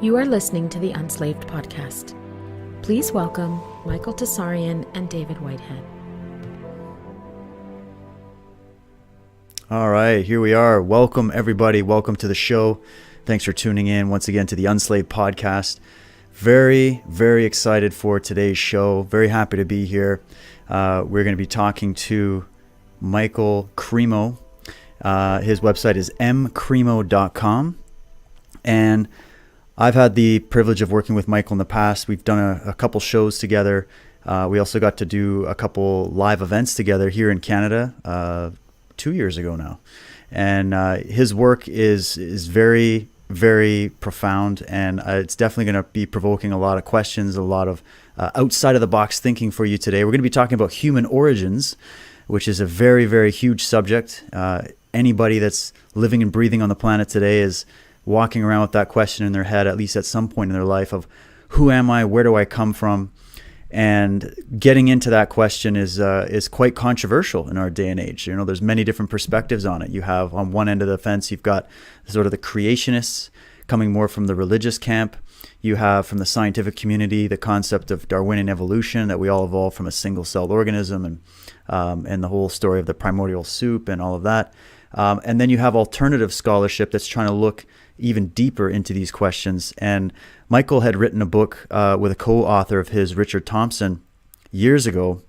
You are listening to the Unslaved Podcast. Please welcome Michael Cremo and David Whitehead. All right, here we are. Welcome, everybody. Welcome to the show. Thanks for tuning in once again to the Unslaved Podcast. Very, very excited for today's show. Very happy to be here. We're going to be talking to Michael Cremo. His website is mcremo.com. And I've had the privilege of working with Michael in the past. We've done a couple shows together. We also got to do a couple live events together here in Canada 2 years ago now. And his work is very, very profound, and it's definitely going to be provoking a lot of questions, a lot of outside of the box thinking for you today. We're going to be talking about human origins, which is a very, very huge subject. Anybody that's living and breathing on the planet today is walking around with that question in their head, at least at some point in their life, of who am I, where do I come from? And getting into that question is quite controversial in our day and age. You know, there's many different perspectives on it. You have on one end of the fence, you've got sort of the creationists coming more from the religious camp. You have from the scientific community the concept of Darwinian evolution, that we all evolved from a single-celled organism, and the whole story of the primordial soup and all of that. And then you have alternative scholarship that's trying to look even deeper into these questions. And Michael had written a book with a co-author of his, Richard Thompson, years ago,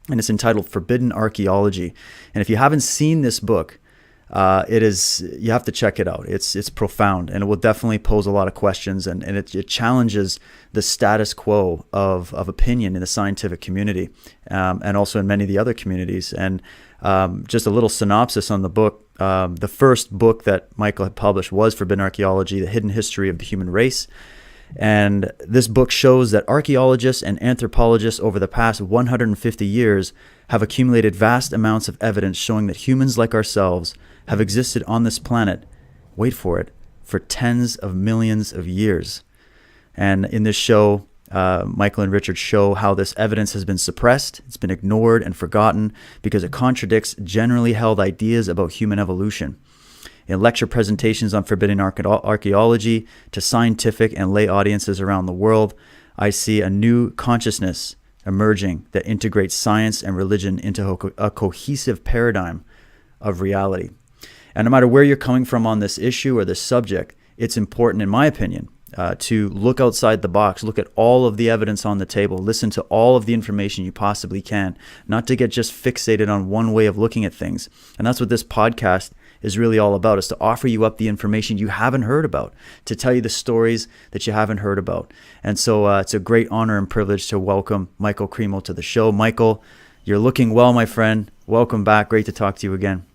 and it's entitled Forbidden Archaeology. And if you haven't seen this book, you have to check it out. It's profound, and it will definitely pose a lot of questions, and it challenges the status quo of opinion in the scientific community, and also in many of the other communities. And just a little synopsis on the book. The first book that Michael had published was Forbidden Archaeology, The Hidden History of the Human Race. And this book shows that archaeologists and anthropologists over the past 150 years have accumulated vast amounts of evidence showing that humans like ourselves have existed on this planet, wait for it, for tens of millions of years. And in this show, Michael and Richard show how this evidence has been suppressed, it's been ignored and forgotten because it contradicts generally held ideas about human evolution. In lecture presentations on forbidden archaeology to scientific and lay audiences around the world, I see a new consciousness emerging that integrates science and religion into a cohesive paradigm of reality. And no matter where you're coming from on this issue or this subject, it's important, in my opinion, to look outside the box, look at all of the evidence on the table, listen to all of the information you possibly can, not to get just fixated on one way of looking at things. And that's what this podcast is really all about, is to offer you up the information you haven't heard about, to tell you the stories that you haven't heard about. And so it's a great honor and privilege to welcome Michael Cremo to the show. Michael, you're looking well, my friend. Welcome back. Great to talk to you again.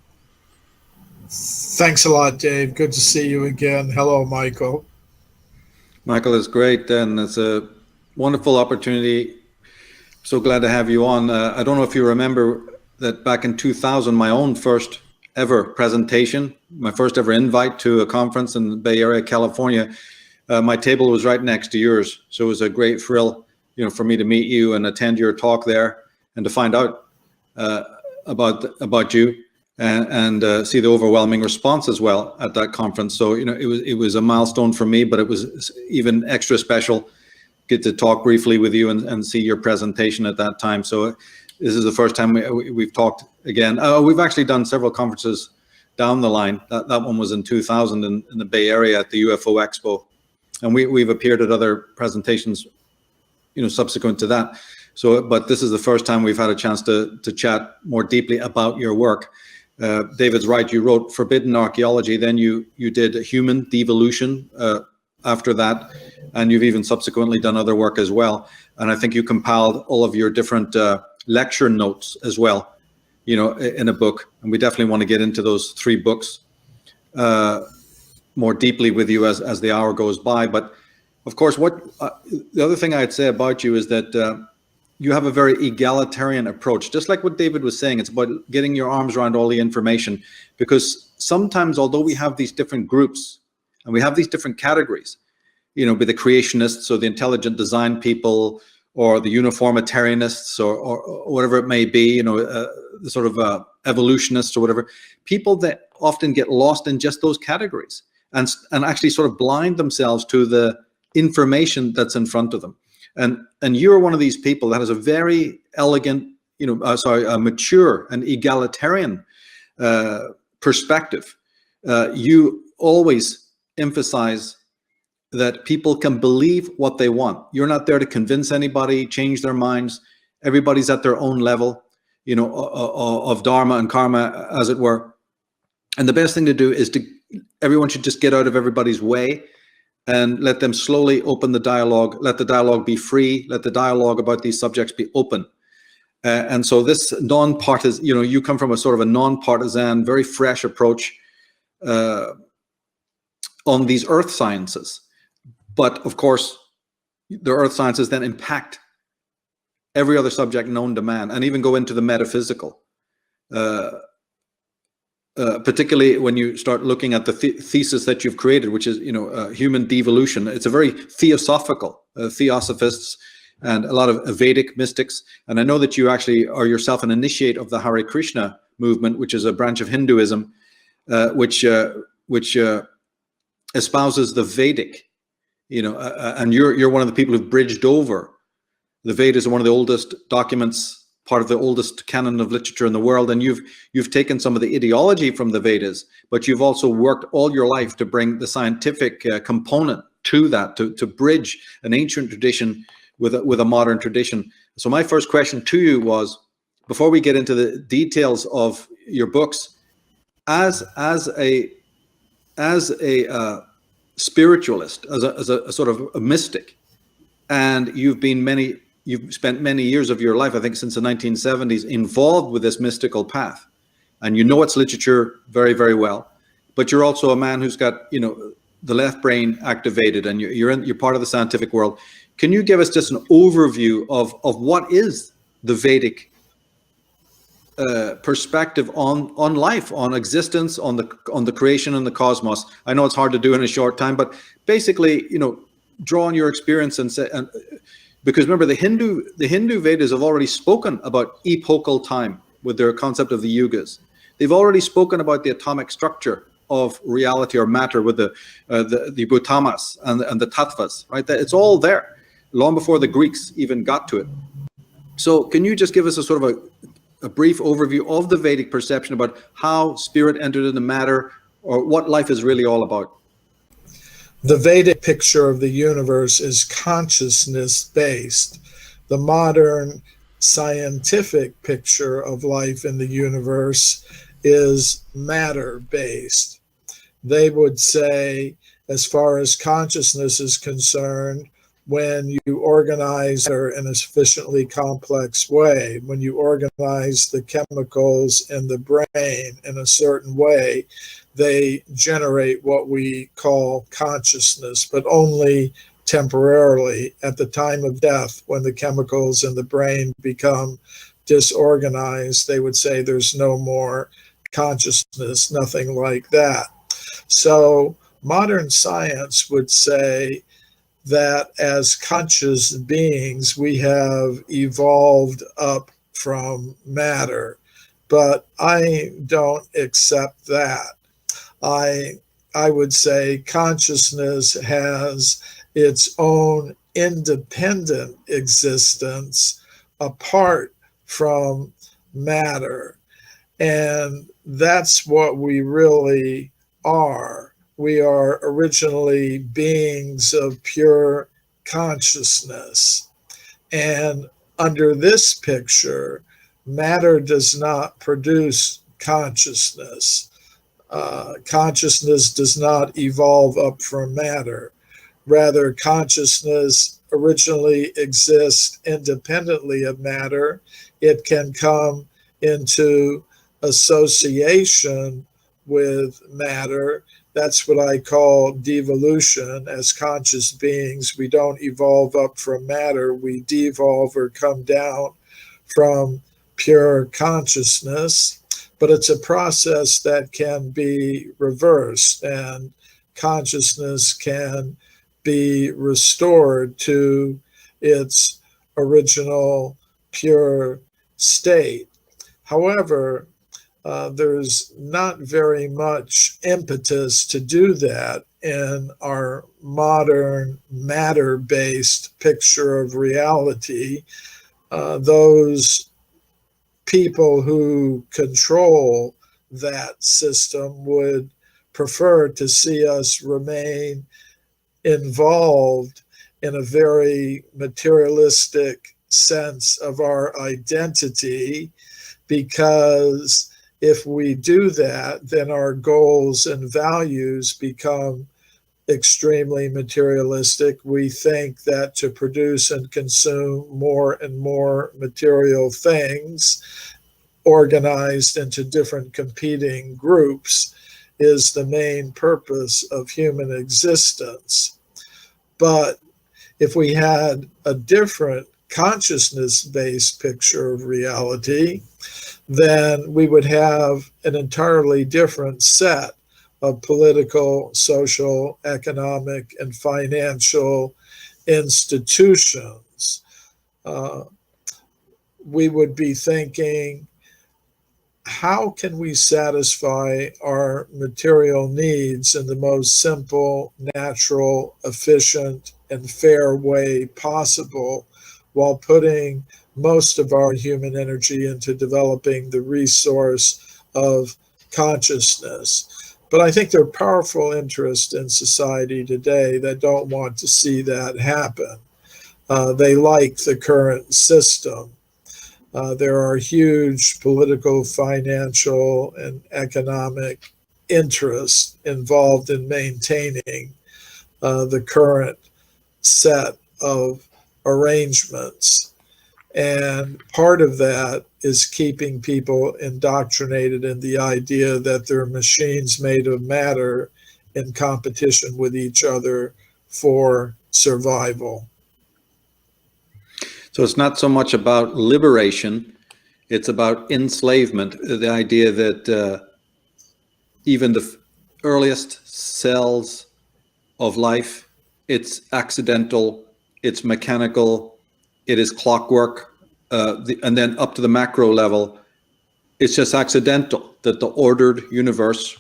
Thanks a lot, Dave. Good to see you again. Hello, Michael. Michael, it's great, and it's a wonderful opportunity. So glad to have you on. I don't know if you remember that back in 2000, my own first ever presentation, my first ever invite to a conference in the Bay Area, California, my table was right next to yours. So it was a great thrill, for me to meet you and attend your talk there, and to find out about you. And see the overwhelming response as well at that conference. So it was a milestone for me, but it was even extra special get to talk briefly with you and see your presentation at that time. So this is the first time we've talked again. We've actually done several conferences down the line. That one was in 2000 in the Bay Area at the UFO Expo, and we've appeared at other presentations subsequent to that. So but this is the first time we've had a chance to chat more deeply about your work. David's right, you wrote Forbidden Archaeology, then you did Human Devolution after that, and you've even subsequently done other work as well. And I think you compiled all of your different lecture notes as well, in a book. And we definitely want to get into those three books more deeply with you as the hour goes by. But of course, the other thing I'd say about you is that you have a very egalitarian approach, just like what David was saying. It's about getting your arms around all the information, because sometimes, although we have these different groups and we have these different categories, be the creationists or the intelligent design people or the uniformitarianists or whatever it may be, the sort of evolutionists or whatever, people that often get lost in just those categories and actually sort of blind themselves to the information that's in front of them. And you're one of these people that has a very elegant, a mature and egalitarian perspective. You always emphasize that people can believe what they want. You're not there to convince anybody, change their minds. Everybody's at their own level, of dharma and karma, as it were. And the best thing to do is everyone should just get out of everybody's way and let them slowly open the dialogue. Let the dialogue be free. Let the dialogue about these subjects be open. And so this non-partisan, you come from a sort of a non-partisan, very fresh approach on these earth sciences. But of course, the earth sciences then impact every other subject known to man, and even go into the metaphysical. Particularly when you start looking at the thesis that you've created, which is, human devolution. It's a very theosophical, theosophists and a lot of Vedic mystics. And I know that you actually are yourself an initiate of the Hare Krishna movement, which is a branch of Hinduism, which espouses the Vedic, and you're one of the people who've bridged over. The Vedas are one of the oldest documents, part of the oldest canon of literature in the world, and you've taken some of the ideology from the Vedas, but you've also worked all your life to bring the scientific component to that, to bridge an ancient tradition with a modern tradition. So my first question to you was, before we get into the details of your books, as a spiritualist, as a sort of a mystic, and you've spent many years of your life, I think since the 1970s, involved with this mystical path, and its literature very, very well. But you're also a man who's got, the left brain activated, and you're part of the scientific world. Can you give us just an overview of what is the Vedic perspective on life, on existence, on the creation and the cosmos? I know it's hard to do in a short time, but basically, draw on your experience and say. Because remember, the Hindu Vedas have already spoken about epochal time with their concept of the yugas. They've already spoken about the atomic structure of reality or matter with the bhutamas and the tattvas, right? It's all there long before the Greeks even got to it. So can you just give us a sort of a brief overview of the Vedic perception about how spirit entered into matter, or what life is really all about? The Vedic picture of the universe is consciousness-based. The modern scientific picture of life in the universe is matter-based. They would say, as far as consciousness is concerned, when you organize matter in a sufficiently complex way, when you organize the chemicals in the brain in a certain way, they generate what we call consciousness, but only temporarily. At the time of death, when the chemicals in the brain become disorganized, they would say there's no more consciousness, nothing like that. So modern science would say that as conscious beings, we have evolved up from matter. But I don't accept that. I would say consciousness has its own independent existence apart from matter. And that's what we really are. We are originally beings of pure consciousness. And under this picture, matter does not produce consciousness. Consciousness does not evolve up from matter. Rather, consciousness originally exists independently of matter. It can come into association with matter. That's what I call devolution. As conscious beings, we don't evolve up from matter. We devolve or come down from pure consciousness. But it's a process that can be reversed, and consciousness can be restored to its original pure state. However, there's not very much impetus to do that in our modern matter-based picture of reality. Those people who control that system would prefer to see us remain involved in a very materialistic sense of our identity, because if we do that, then our goals and values become extremely materialistic. We think that to produce and consume more and more material things organized into different competing groups is the main purpose of human existence. But if we had a different consciousness-based picture of reality, then we would have an entirely different set of political, social, economic, and financial institutions. We would be thinking, how can we satisfy our material needs in the most simple, natural, efficient, and fair way possible, while putting most of our human energy into developing the resource of consciousness? But I think there are powerful interests in society today that don't want to see that happen. They like the current system. There are huge political, financial, and economic interests involved in maintaining the current set of arrangements. And part of that is keeping people indoctrinated in the idea that they're machines made of matter in competition with each other for survival. So it's not so much about liberation, it's about enslavement. The idea that even the earliest cells of life, it's accidental, it's mechanical, it is clockwork, and then up to the macro level, it's just accidental that the ordered universe,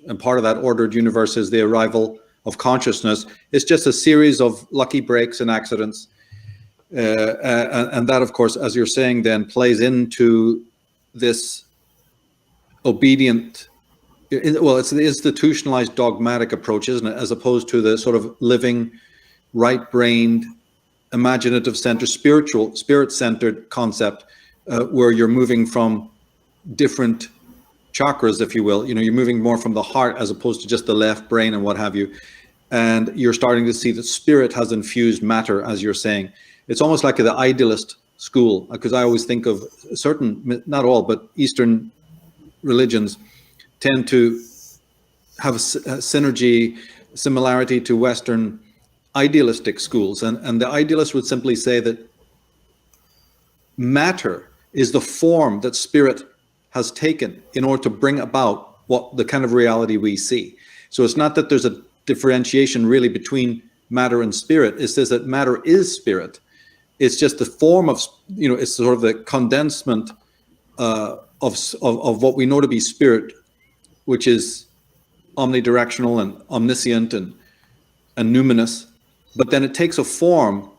and part of that ordered universe is the arrival of consciousness, is just a series of lucky breaks and accidents. And that, of course, as you're saying, then plays into this obedient, it's the institutionalized dogmatic approach, isn't it? As opposed to the sort of living, right-brained, imaginative centered, spirit-centered concept, where you're moving from different chakras, if you will. You're moving more from the heart as opposed to just the left brain and what have you. And you're starting to see that spirit has infused matter, as you're saying. It's almost like the idealist school, because I always think of certain, not all, but Eastern religions tend to have a synergy, similarity to Western idealistic schools. And the idealist would simply say that matter is the form that spirit has taken in order to bring about what the kind of reality we see. So it's not that there's a differentiation really between matter and spirit. It's just that matter is spirit. It's just the form of, it's sort of the condensement of what we know to be spirit, which is omnidirectional and omniscient and numinous. But then it takes a form,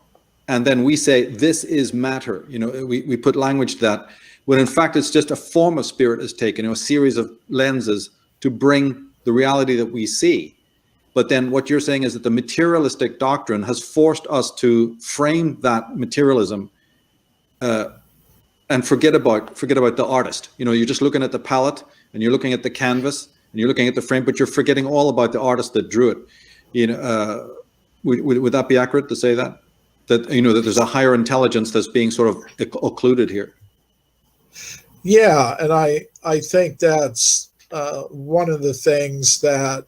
and then we say, this is matter. We put language to that, when in fact it's just a form of spirit is taken, a series of lenses to bring the reality that we see. But then what you're saying is that the materialistic doctrine has forced us to frame that materialism and forget about the artist. You're just looking at the palette and you're looking at the canvas and you're looking at the frame, but you're forgetting all about the artist that drew it. Would that be accurate to say that? That there's a higher intelligence that's being sort of occluded here? Yeah, and I think that's one of the things that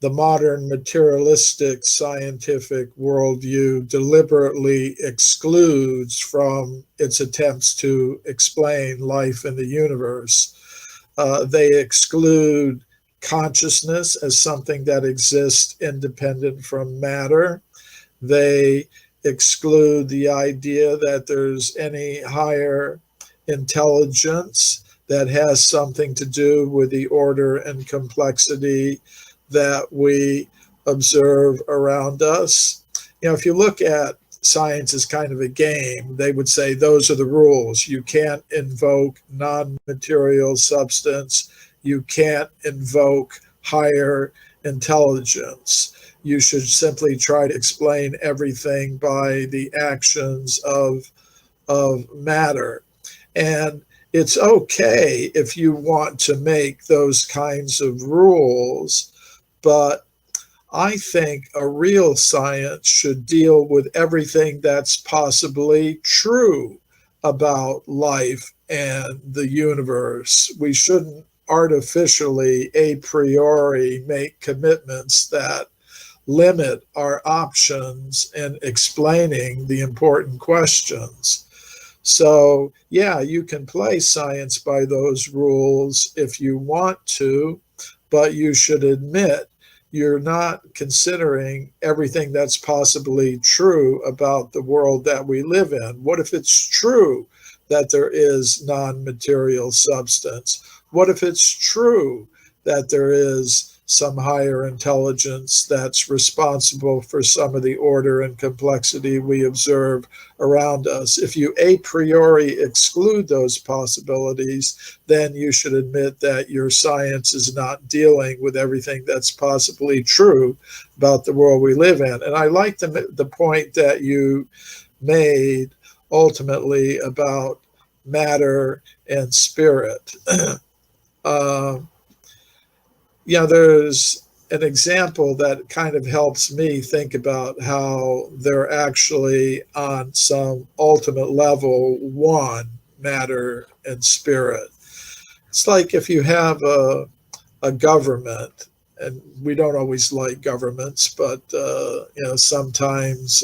the modern materialistic scientific worldview deliberately excludes from its attempts to explain life in the universe. They exclude consciousness as something that exists independent from matter. They exclude the idea that there's any higher intelligence that has something to do with the order and complexity that we observe around us. If you look at science as kind of a game, they would say those are the rules. You can't invoke non-material substance. You can't invoke higher intelligence. You should simply try to explain everything by the actions of matter. And it's okay if you want to make those kinds of rules, but I think a real science should deal with everything that's possibly true about life and the universe. We shouldn't artificially, a priori, make commitments that limit our options in explaining the important questions. So, yeah, you can play science by those rules if you want to, but you should admit you're not considering everything that's possibly true about the world that we live in. What if it's true that there is non-material substance? What if it's true that there is some higher intelligence that's responsible for some of the order and complexity we observe around us? If you a priori exclude those possibilities, then you should admit that your science is not dealing with everything that's possibly true about the world we live in. And I like the point that you made ultimately about matter and spirit. There's an example that kind of helps me think about how they're actually on some ultimate level one, matter and spirit. It's like if you have a government, and we don't always like governments, but sometimes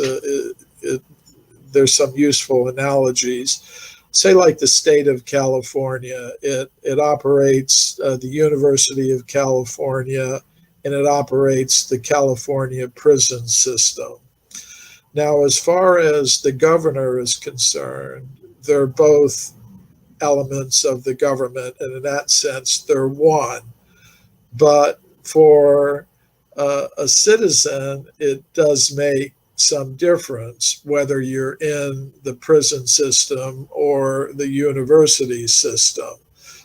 there's some useful analogies. Say like the state of California, it operates the University of California, and it operates the California prison system. Now, as far as the governor is concerned, they're both elements of the government, and in that sense, they're one. But for a citizen, it does make some difference whether you're in the prison system or the university system.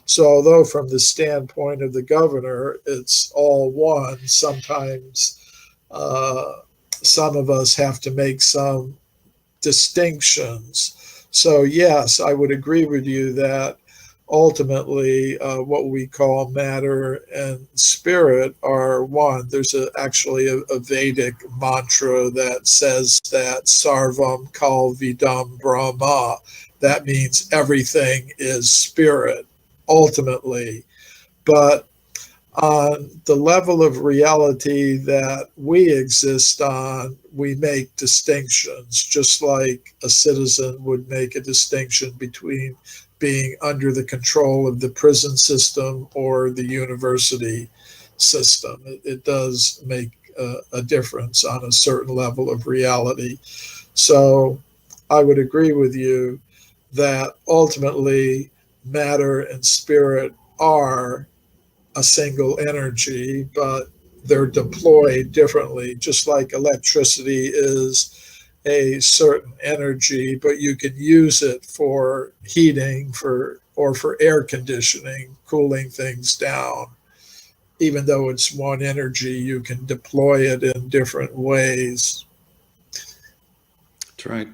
So although from the standpoint of the governor, it's all one, sometimes some of us have to make some distinctions. So yes, I would agree with you that ultimately what we call matter and spirit are one. There's actually a Vedic mantra that says that sarvam kal vidam brahma. That means everything is spirit ultimately. But on the level of reality that we exist on, we make distinctions, just like a citizen would make a distinction between being under the control of the prison system or the university system. It does make a difference on a certain level of reality. So I would agree with you that ultimately matter and spirit are a single energy, but they're deployed differently, just like electricity is a certain energy, but you can use it for heating or for air conditioning, cooling things down. Even though it's one energy, you can deploy it in different ways. That's right.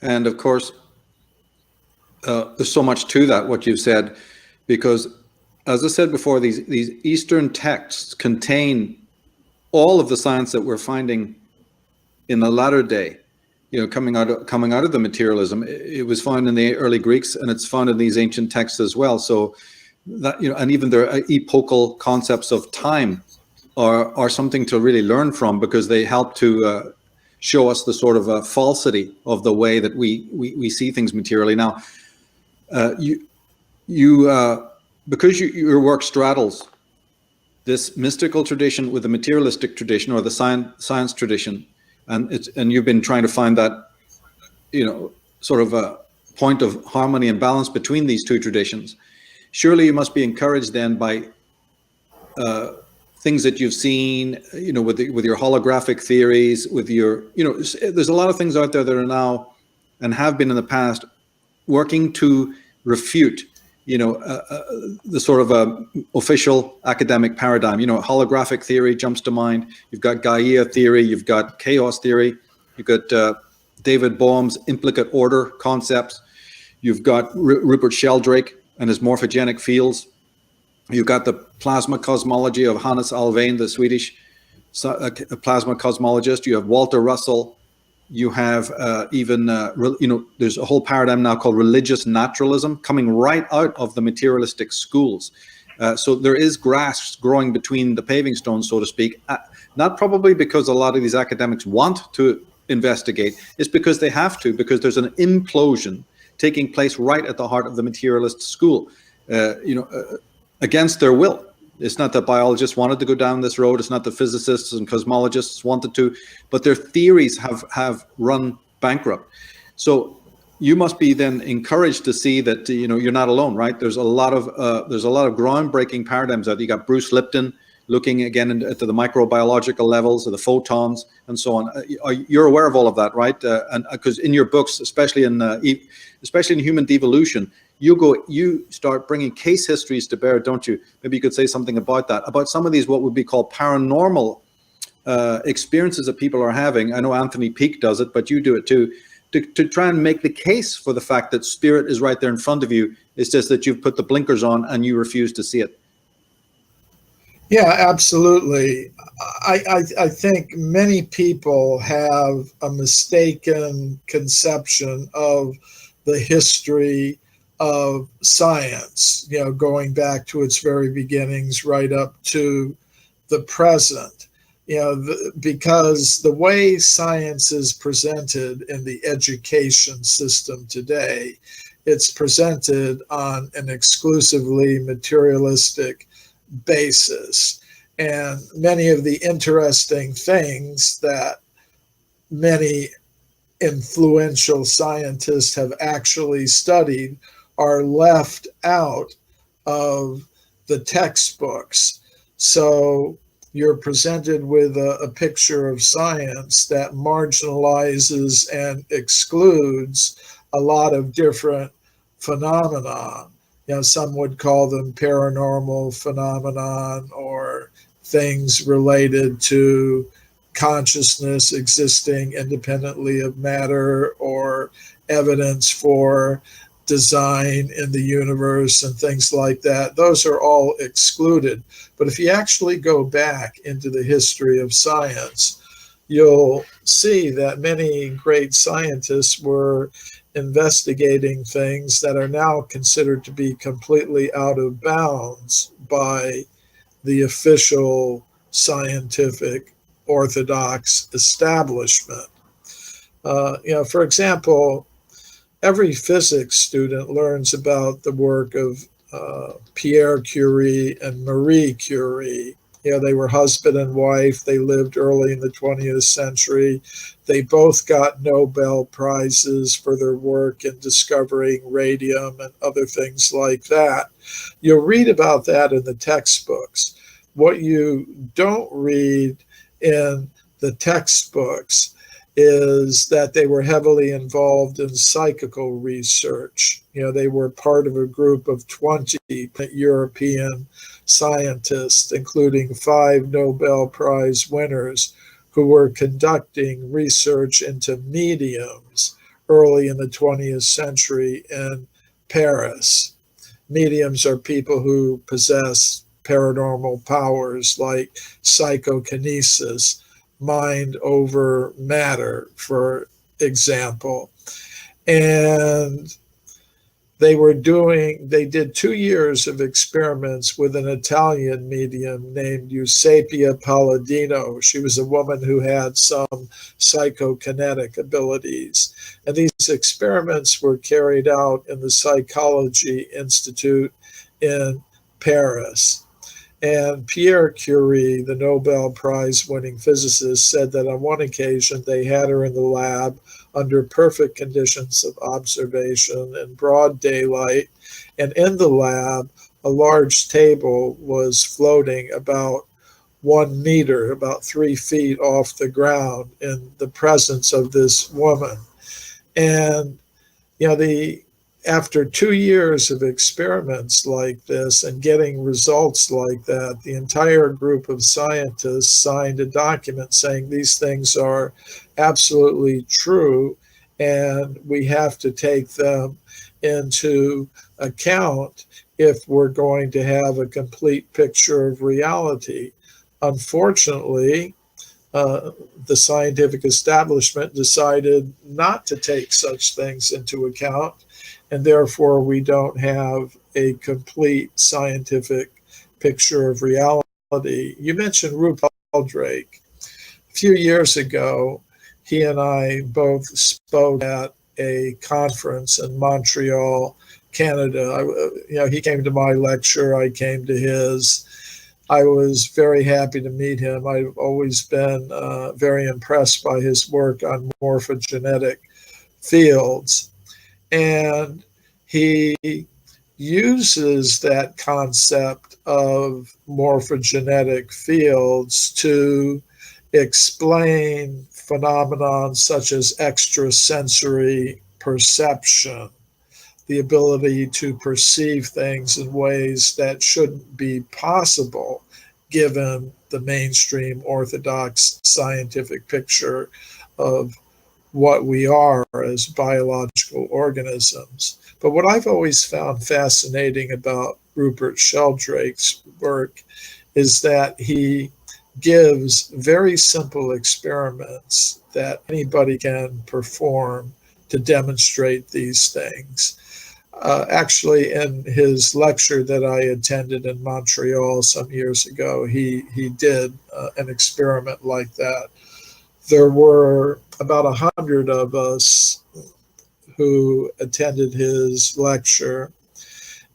And of course, there's so much to that, what you've said, because as I said before, these Eastern texts contain all of the science that we're finding in the latter day. Coming out of the materialism, it was found in the early Greeks, and it's found in these ancient texts as well. So that, and even their epochal concepts of time are something to really learn from, because they help to show us the sort of falsity of the way that we see things materially. Now, because your work straddles this mystical tradition with the materialistic tradition, or the science tradition. And you've been trying to find that, sort of a point of harmony and balance between these two traditions. surely you must be encouraged then by things that you've seen, with your holographic theories, with your, there's a lot of things out there that are now and have been in the past working to refute, the sort of official academic paradigm. Holographic theory jumps to mind. You've got Gaia theory, you've got chaos theory, you've got David Bohm's implicate order concepts, you've got Rupert Sheldrake and his morphogenic fields, you've got the plasma cosmology of Hannes Alfvén, the Swedish plasma cosmologist, you have Walter Russell, you have there's a whole paradigm now called religious naturalism coming right out of the materialistic schools. So there is grass growing between the paving stones, so to speak, not probably because a lot of these academics want to investigate, it's because they have to, because there's an implosion taking place right at the heart of the materialist school, against their will. It's not that biologists wanted to go down this road. It's not that physicists and cosmologists wanted to, but their theories have run bankrupt. So you must be then encouraged to see that you're not alone, right? There's a lot of groundbreaking paradigms out there. You got Bruce Lipton looking again into the microbiological levels of the photons and so on. You're aware of all of that, right? And because in your books, especially in human devolution, you start bringing case histories to bear, don't you? Maybe you could say something about that, about some of these what would be called paranormal experiences that people are having. I know Anthony Peake does it, but you do it too, to try and make the case for the fact that spirit is right there in front of you. It's just that you've put the blinkers on and you refuse to see it. Yeah, absolutely. I think many people have a mistaken conception of the history of science, going back to its very beginnings right up to the present, because the way science is presented in the education system today, it's presented on an exclusively materialistic basis. And many of the interesting things that many influential scientists have actually studied are left out of the textbooks. So you're presented with a picture of science that marginalizes and excludes a lot of different phenomena. Some would call them paranormal phenomenon, or things related to consciousness existing independently of matter, or evidence for design in the universe and things like that. Those are all excluded. But if you actually go back into the history of science, you'll see that many great scientists were investigating things that are now considered to be completely out of bounds by the official scientific orthodox establishment. For example, every physics student learns about the work of Pierre Curie and Marie Curie. They were husband and wife. They lived early in the 20th century. They both got Nobel Prizes for their work in discovering radium and other things like that. You'll read about that in the textbooks. What you don't read in the textbooks is that they were heavily involved in psychical research. They were part of a group of 20 European scientists, including 5 Nobel Prize winners, who were conducting research into mediums early in the 20th century in Paris. Mediums are people who possess paranormal powers like psychokinesis, mind over matter, for example. And they did 2 years of experiments with an Italian medium named Eusapia Palladino. She was a woman who had some psychokinetic abilities. And these experiments were carried out in the Psychology Institute in Paris. And Pierre Curie, the Nobel Prize winning physicist, said that on one occasion they had her in the lab under perfect conditions of observation in broad daylight. And in the lab, a large table was floating about 1 meter, about 3 feet off the ground, in the presence of this woman. And, after 2 years of experiments like this and getting results like that, the entire group of scientists signed a document saying these things are absolutely true and we have to take them into account if we're going to have a complete picture of reality. Unfortunately, the scientific establishment decided not to take such things into account, and therefore we don't have a complete scientific picture of reality. You mentioned Rupert Sheldrake. A few years ago, he and I both spoke at a conference in Montreal, Canada. He came to my lecture, I came to his. I was very happy to meet him. I've always been very impressed by his work on morphogenetic fields. And he uses that concept of morphogenetic fields to explain phenomenon such as extrasensory perception, the ability to perceive things in ways that shouldn't be possible given the mainstream orthodox scientific picture of what we are as biological organisms. But what I've always found fascinating about Rupert Sheldrake's work is that he gives very simple experiments that anybody can perform to demonstrate these things. Actually, in his lecture that I attended in Montreal some years ago, he did an experiment like that. There were about 100 of us who attended his lecture,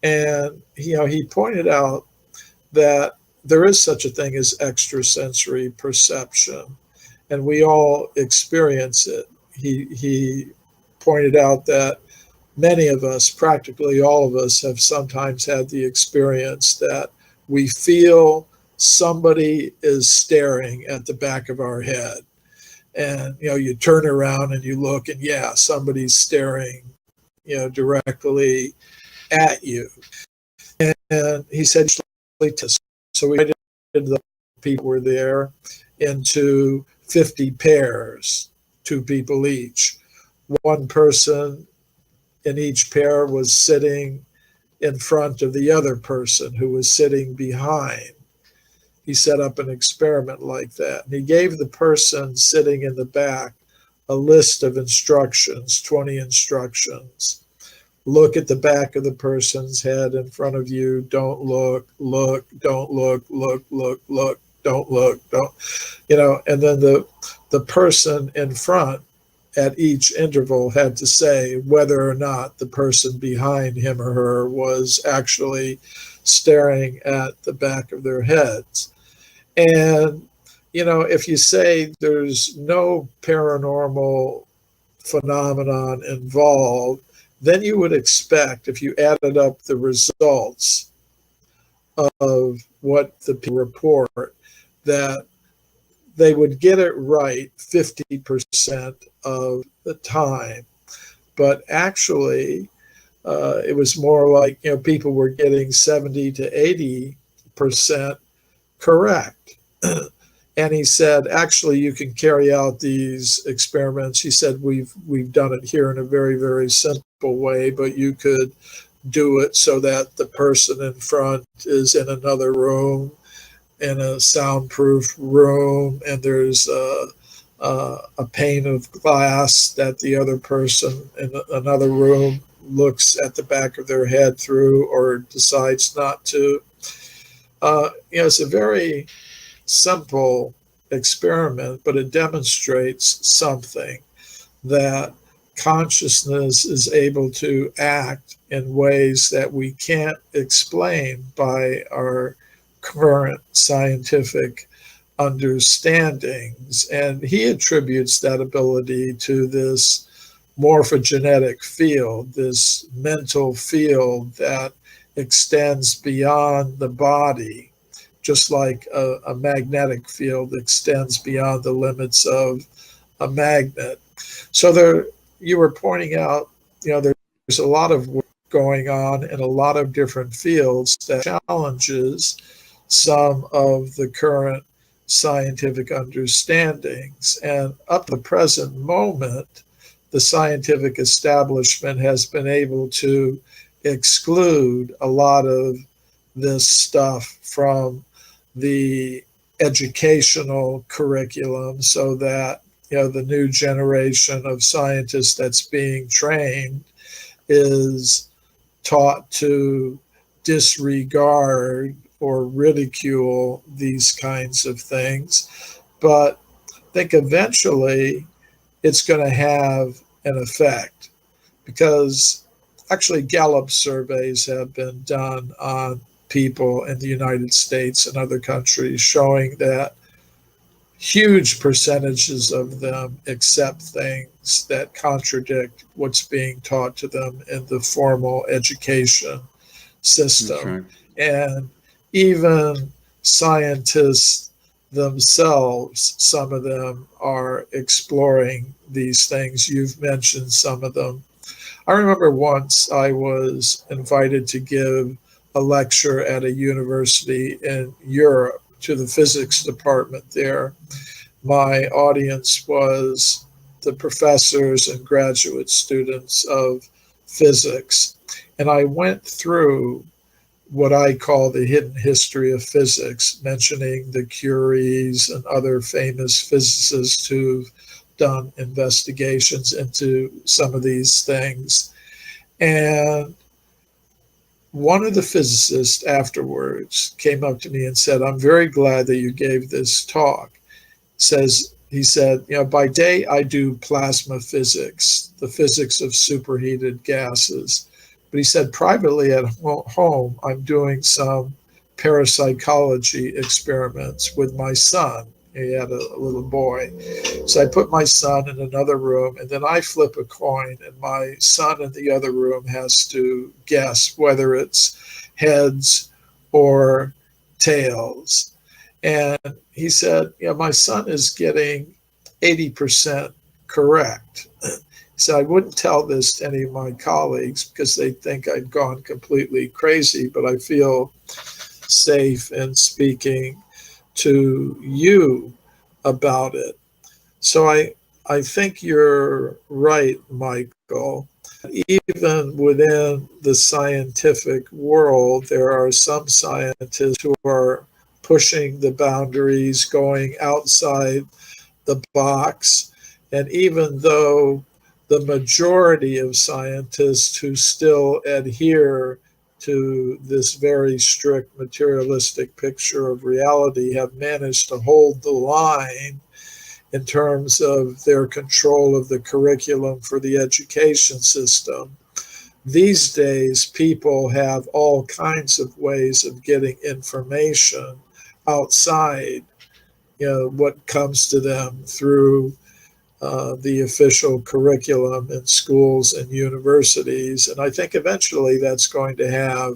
and he pointed out that there is such a thing as extrasensory perception, and we all experience it. He pointed out that many of us, practically all of us, have sometimes had the experience that we feel somebody is staring at the back of our head. And, you turn around and you look and somebody's staring, directly at you. And he said, so we divided the people who were there into 50 pairs, 2 people each. One person in each pair was sitting in front of the other person who was sitting behind. He set up an experiment like that. And he gave the person sitting in the back a list of instructions, 20 instructions. Look at the back of the person's head in front of you. Don't look, don't look, don't look, don't. And then the person in front at each interval had to say whether or not the person behind him or her was actually staring at the back of their heads. And, if you say there's no paranormal phenomenon involved, then you would expect, if you added up the results of what the people report, that they would get it right 50% of the time. But actually, it was more like, people were getting 70 to 80% correct. And he said, actually, you can carry out these experiments. He said, we've done it here in a very, very simple way, but you could do it so that the person in front is in another room, in a soundproof room, and there's a pane of glass that the other person in another room looks at the back of their head through or decides not to. It's a very simple experiment, but it demonstrates something, that consciousness is able to act in ways that we can't explain by our current scientific understandings. And he attributes that ability to this morphogenetic field, this mental field that extends beyond the body, just like a magnetic field extends beyond the limits of a magnet. So there, you were pointing out, there's a lot of work going on in a lot of different fields that challenges some of the current scientific understandings. And up to the present moment, the scientific establishment has been able to exclude a lot of this stuff from the educational curriculum, so that the new generation of scientists that's being trained is taught to disregard or ridicule these kinds of things. But I think eventually it's going to have an effect, because actually Gallup surveys have been done on people in the United States and other countries, showing that huge percentages of them accept things that contradict what's being taught to them in the formal education system. Right. And even scientists themselves, some of them are exploring these things. You've mentioned some of them. I remember once I was invited to give a lecture at a university in Europe to the physics department there. My audience was the professors and graduate students of physics. And I went through what I call the hidden history of physics, mentioning the Curies and other famous physicists who've done investigations into some of these things. And one of the physicists afterwards came up to me and said, "I'm very glad that you gave this talk." He said, by day I do plasma physics, the physics of superheated gases. But he said, privately at home, I'm doing some parapsychology experiments with my son. He had a little boy. So I put my son in another room, and then I flip a coin, and my son in the other room has to guess whether it's heads or tails. And he said, my son is getting 80% correct. So I wouldn't tell this to any of my colleagues because they think I'd gone completely crazy, but I feel safe in speaking to you about it. So I think you're right, Michael. Even within the scientific world, there are some scientists who are pushing the boundaries, going outside the box. And even though the majority of scientists who still adhere to this very strict materialistic picture of reality have managed to hold the line in terms of their control of the curriculum for the education system. These days, people have all kinds of ways of getting information outside, what comes to them through the official curriculum in schools and universities. And I think eventually that's going to have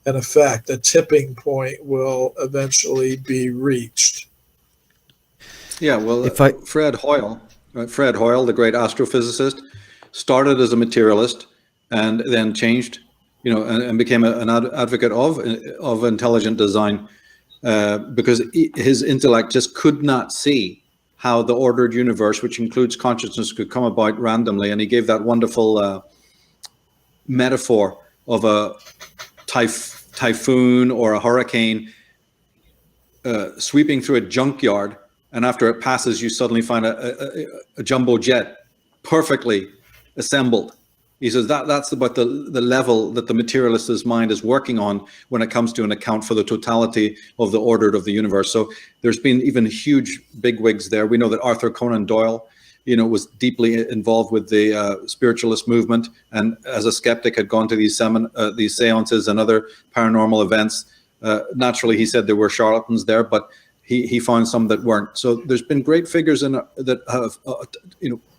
an effect. A tipping point will eventually be reached. Yeah, well, Fred Hoyle, the great astrophysicist, started as a materialist and then changed, and became an advocate of intelligent design because his intellect just could not see how the ordered universe, which includes consciousness, could come about randomly. And he gave that wonderful metaphor of a typhoon or a hurricane sweeping through a junkyard. And after it passes, you suddenly find a jumbo jet perfectly assembled. He says that's about the level that the materialist's mind is working on when it comes to an account for the totality of the order of the universe. So there's been even huge bigwigs there. We know that Arthur Conan Doyle, was deeply involved with the spiritualist movement, and as a skeptic had gone to these seances and other paranormal events. Naturally, he said there were charlatans there, but he found some that weren't. So there's been great figures that have,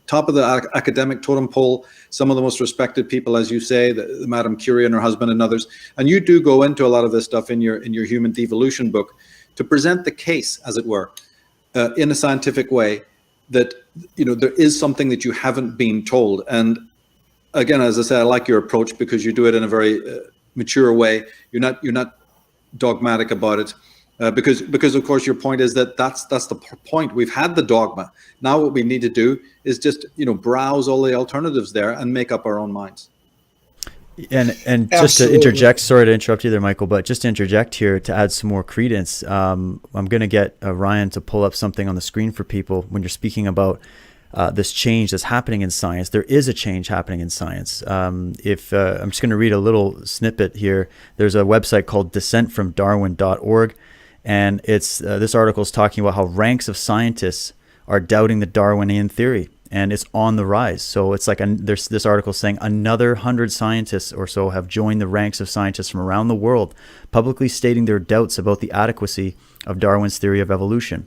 top of the academic totem pole, some of the most respected people, as you say, the Madame Curie and her husband and others. And you do go into a lot of this stuff in your Human Devolution book to present the case, as it were, in a scientific way, that there is something that you haven't been told. And again, as I said, I like your approach because you do it in a very mature way. You're not dogmatic about it. Because of course your point is that's the point. We've had the dogma. Now what we need to do is just browse all the alternatives there and make up our own minds. And just to interject, sorry to interrupt you there, Michael, but just to interject here to add some more credence, I'm going to get Ryan to pull up something on the screen for people when you're speaking about this change that's happening in science. There is a change happening in science. I'm just going to read a little snippet here. There's a website called dissentfromdarwin.org. And it's this article is talking about how ranks of scientists are doubting the Darwinian theory, and it's on the rise. So it's like there's this article saying another 100 scientists or so have joined the ranks of scientists from around the world, publicly stating their doubts about the adequacy of Darwin's theory of evolution.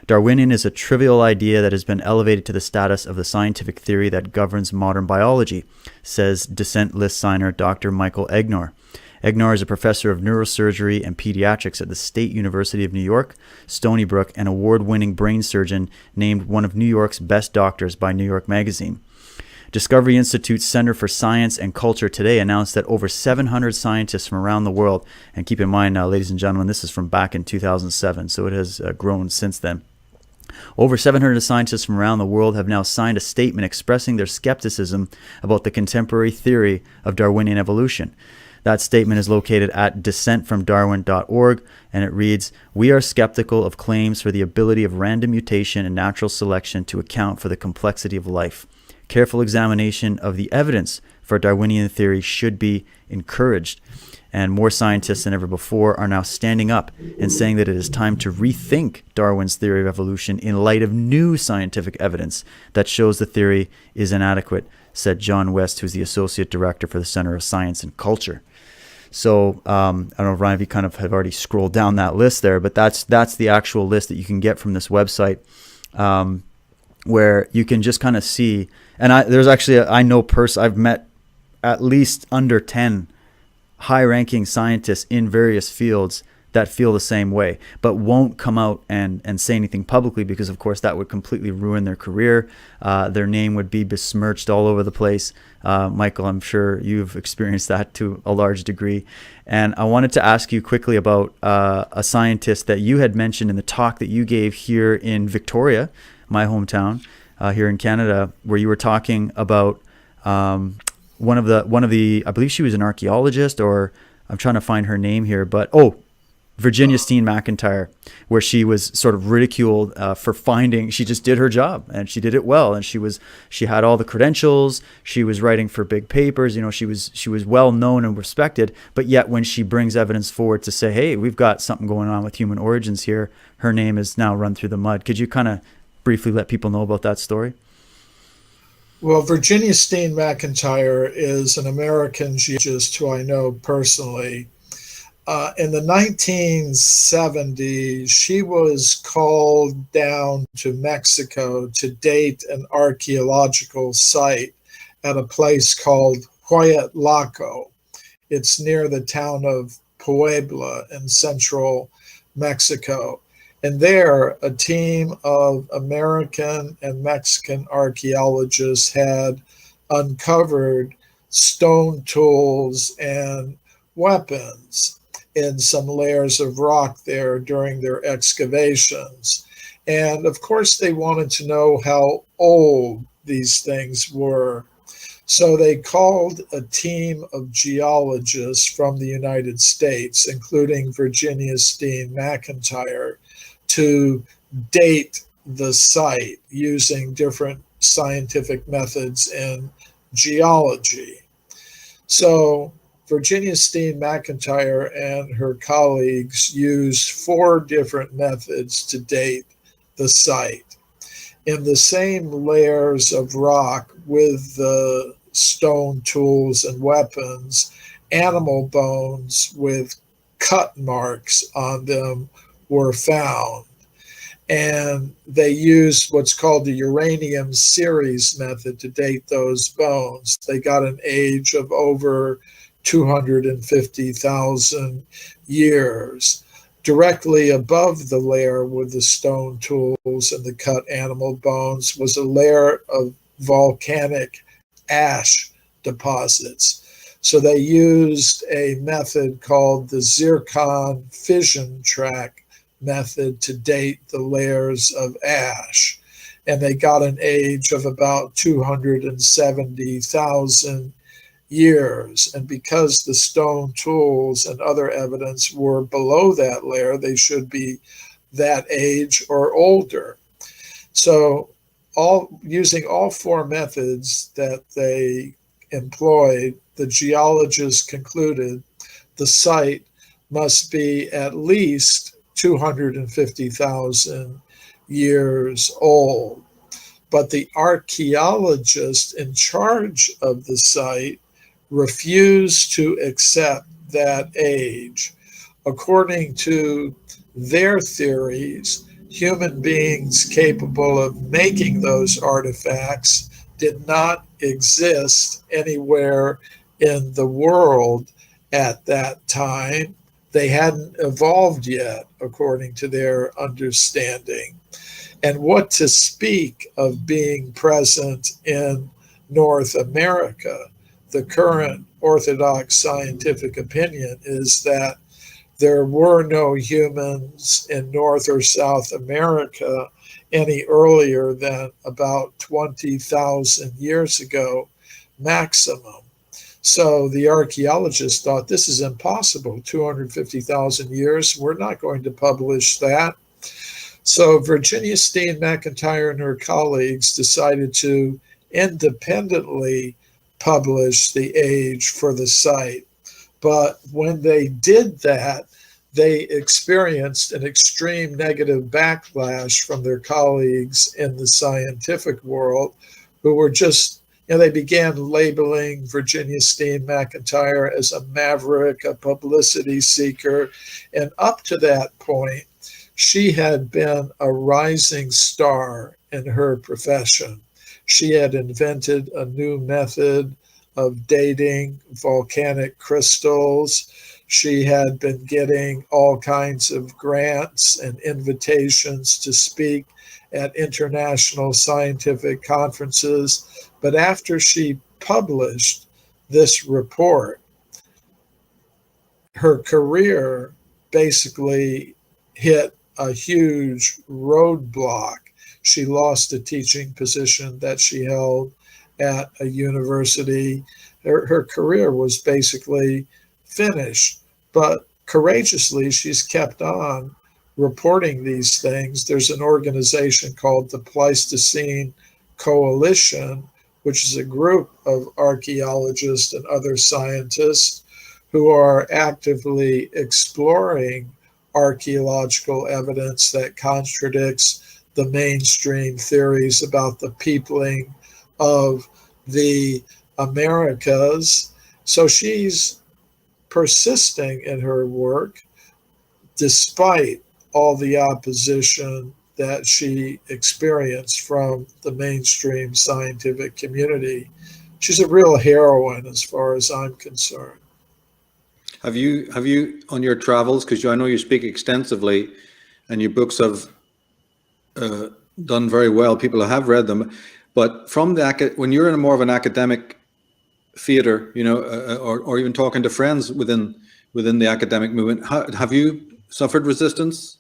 Darwinian is a trivial idea that has been elevated to the status of the scientific theory that governs modern biology, says dissent list signer Dr. Michael Egnar. Egnar is a professor of neurosurgery and pediatrics at the State University of New York, Stony Brook, and award-winning brain surgeon named one of New York's best doctors by New York Magazine. Discovery Institute's Center for Science and Culture today announced that over 700 scientists from around the world, and keep in mind now, ladies and gentlemen, this is from back in 2007, so it has grown since then. Over 700 scientists from around the world have now signed a statement expressing their skepticism about the contemporary theory of Darwinian evolution. That statement is located at dissentfromdarwin.org, and it reads, "We are skeptical of claims for the ability of random mutation and natural selection to account for the complexity of life. Careful examination of the evidence for Darwinian theory should be encouraged." And more scientists than ever before are now standing up and saying that it is time to rethink Darwin's theory of evolution in light of new scientific evidence that shows the theory is inadequate, said John West, who's the Associate Director for the Center of Science and Culture. So I don't know, Ryan, if you kind of have already scrolled down that list there, but that's the actual list that you can get from this website, where you can just kind of see. And there's actually, I've met at least under 10 high-ranking scientists in various fields that feel the same way, but won't come out and say anything publicly because, of course, that would completely ruin their career. Their name would be besmirched all over the place. Michael, I'm sure you've experienced that to a large degree. And I wanted to ask you quickly about a scientist that you had mentioned in the talk that you gave here in Victoria, my hometown, here in Canada, where you were talking about one of the I believe she was an archaeologist, or I'm trying to find her name here, but Virginia Steen McIntyre, where she was sort of ridiculed for finding. She just did her job and she did it well, and she had all the credentials. She was writing for big papers. She was well known and respected. But yet, when she brings evidence forward to say, "Hey, we've got something going on with human origins here," her name is now run through the mud. Could you kind of briefly let people know about that story? Well, Virginia Steen McIntyre is an American geologist who I know personally. In the 1970s, she was called down to Mexico to date an archaeological site at a place called Hueyatlaco. It's near the town of Puebla in central Mexico. And there, a team of American and Mexican archaeologists had uncovered stone tools and weapons in some layers of rock there during their excavations. And of course, they wanted to know how old these things were. So they called a team of geologists from the United States, including Virginia Steen McIntyre, to date the site using different scientific methods in geology. So Virginia Steen McIntyre and her colleagues used 4 different methods to date the site. In the same layers of rock with the stone tools and weapons, animal bones with cut marks on them were found. And they used what's called the uranium series method to date those bones. They got an age of over 250,000 years. Directly above the layer with the stone tools and the cut animal bones was a layer of volcanic ash deposits. So they used a method called the zircon fission track method to date the layers of ash. And they got an age of about 270,000 years. And because the stone tools and other evidence were below that layer, they should be that age or older. So using all four methods that they employed, the geologists concluded the site must be at least 250,000 years old. But the archaeologist in charge of the site refused to accept that age. According to their theories, human beings capable of making those artifacts did not exist anywhere in the world at that time. They hadn't evolved yet, according to their understanding. And what to speak of being present in North America? The current orthodox scientific opinion is that there were no humans in North or South America any earlier than about 20,000 years ago, maximum. So the archaeologists thought this is impossible, 250,000 years, we're not going to publish that. So Virginia Steen McIntyre and her colleagues decided to independently publish the age for the site. But when they did that, they experienced an extreme negative backlash from their colleagues in the scientific world, who were just, they began labeling Virginia Steen McIntyre as a maverick, a publicity seeker. And up to that point, she had been a rising star in her profession. She had invented a new method of dating volcanic crystals. She had been getting all kinds of grants and invitations to speak at international scientific conferences. But after she published this report, her career basically hit a huge roadblock. She lost a teaching position that she held at a university. Her career was basically finished, but courageously she's kept on reporting these things. There's an organization called the Pleistocene Coalition, which is a group of archaeologists and other scientists who are actively exploring archaeological evidence that contradicts the mainstream theories about the peopling of the Americas. So she's persisting in her work despite all the opposition that she experienced from the mainstream scientific community. She's a real heroine as far as I'm concerned. Have you on your travels, because I know you speak extensively and your books have done very well, people have read them, but from when you're in more of an academic theater, or even talking to friends within the academic movement, have you suffered resistance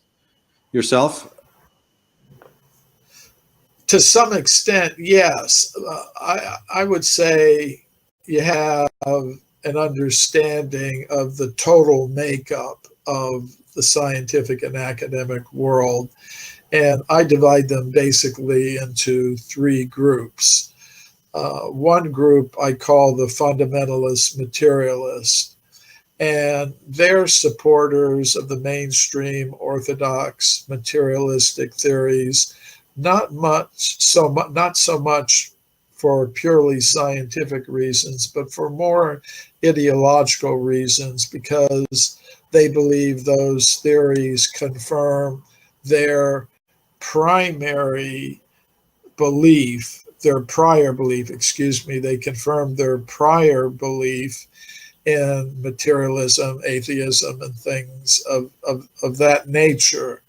yourself? To some extent, yes. I would say you have an understanding of the total makeup of the scientific and academic world. And I divide them basically into three groups. One group I call the fundamentalist materialist, and they're supporters of the mainstream orthodox materialistic theories, not so much for purely scientific reasons, but for more ideological reasons, because they believe those theories confirm their primary belief, their prior belief, excuse me, they confirm their prior belief in materialism, atheism, and things of that nature.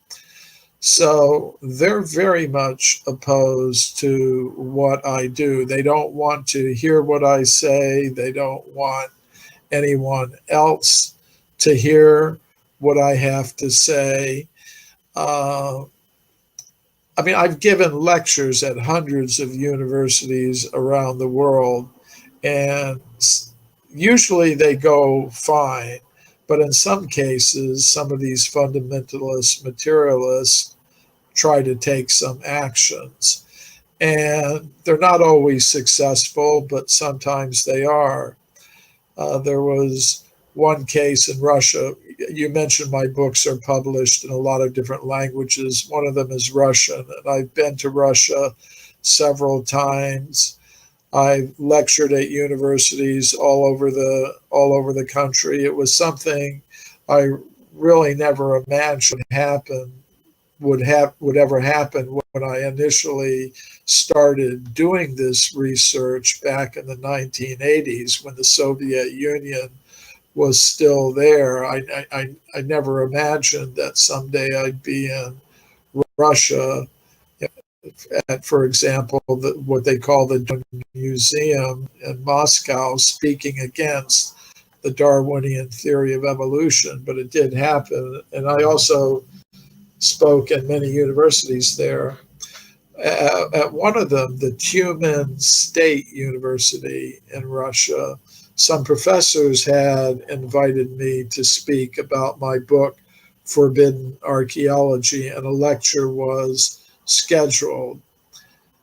So they're very much opposed to what I do. They don't want to hear what I say. They don't want anyone else to hear what I have to say. I mean, I've given lectures at hundreds of universities around the world, and usually they go fine. But in some cases, some of these fundamentalist materialists try to take some actions. And they're not always successful, but sometimes they are. There was one case in Russia. You mentioned my books are published in a lot of different languages. One of them is Russian, and I've been to Russia several times. I've lectured at universities all over the country. It was something I really never imagined would ever happen when I initially started doing this research back in the 1980s when the Soviet Union was still there. I never imagined that someday I'd be in Russia at, for example, what they call the Museum in Moscow, speaking against the Darwinian theory of evolution. But it did happen. And I also spoke at many universities there. At one of them, the Tyumen State University in Russia, some professors had invited me to speak about my book, Forbidden Archaeology, and a lecture was scheduled.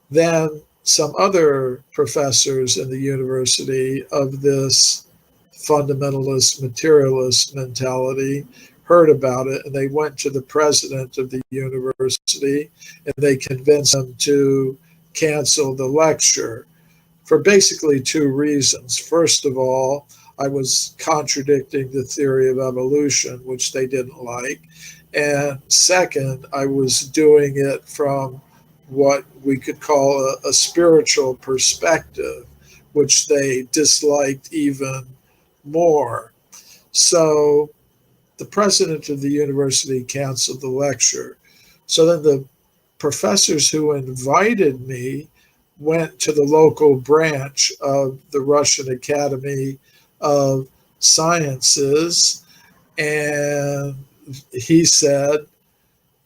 Then some other professors in the university of this fundamentalist materialist mentality heard about it, and they went to the president of the university and they convinced him to cancel the lecture for basically two reasons. First of all, I was contradicting the theory of evolution, which they didn't like. And second, I was doing it from what we could call a spiritual perspective, which they disliked even more. So the president of the university canceled the lecture. So then the professors who invited me went to the local branch of the Russian Academy of Sciences, and he said,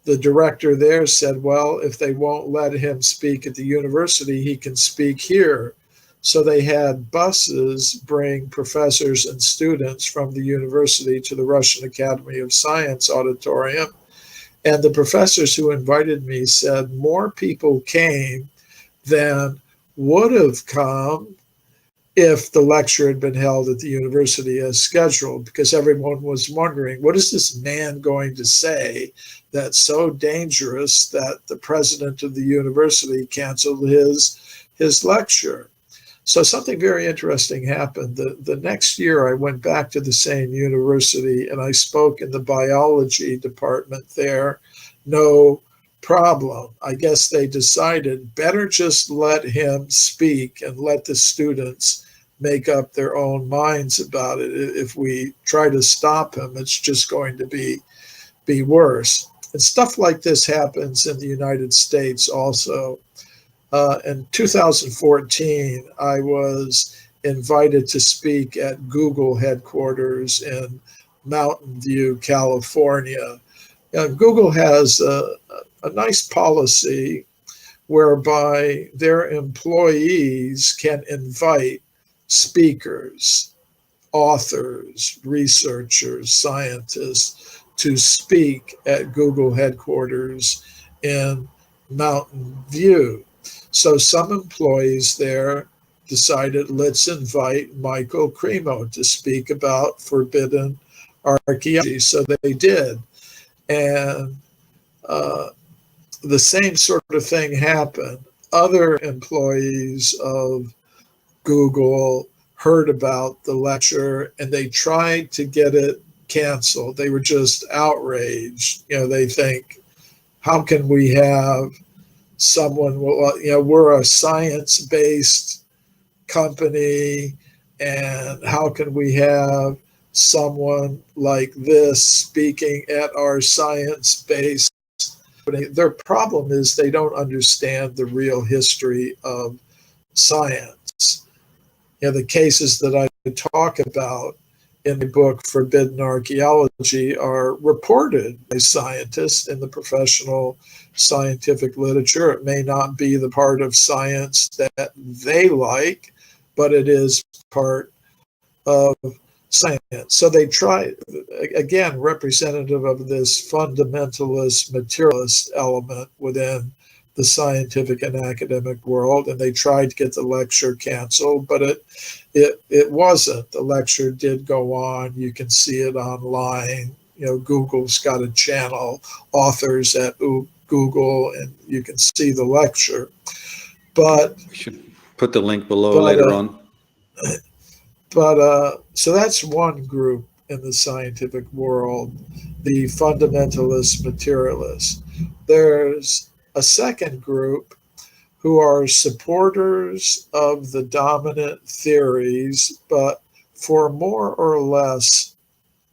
the director there said, well, if they won't let him speak at the university, he can speak here. So they had buses bring professors and students from the university to the Russian Academy of Science auditorium. And the professors who invited me said more people came than would have come if the lecture had been held at the university as scheduled, because everyone was wondering, what is this man going to say that's so dangerous that the president of the university canceled his lecture? So something very interesting happened. The next year, I went back to the same university and I spoke in the biology department there. No problem. I guess they decided better just let him speak and let the students make up their own minds about it. If we try to stop him, it's just going to be worse. And stuff like this happens in the United States also. In 2014, I was invited to speak at Google headquarters in Mountain View, California. Google has a nice policy whereby their employees can invite speakers, authors, researchers, scientists to speak at Google headquarters in Mountain View. So some employees there decided, let's invite Michael Cremo to speak about forbidden archaeology. So they did. And the same sort of thing happened. Other employees of Google heard about the lecture and they tried to get it canceled. They were just outraged. They think, how can we have someone, we're a science-based company, and how can we have someone like this speaking at our science-based company? Their problem is they don't understand the real history of science. The cases that I talk about in the book Forbidden Archaeology are reported by scientists in the professional scientific literature. It may not be the part of science that they like, but it is part of science. So they try, again, representative of this fundamentalist materialist element within the scientific and academic world, and they tried to get the lecture canceled, but it wasn't. The lecture did go on. You can see it online. Google's got a channel, authors at Google, and you can see the lecture. But we should put the link below later on. So that's one group in the scientific world, the fundamentalist materialists. There's a second group who are supporters of the dominant theories, but for more or less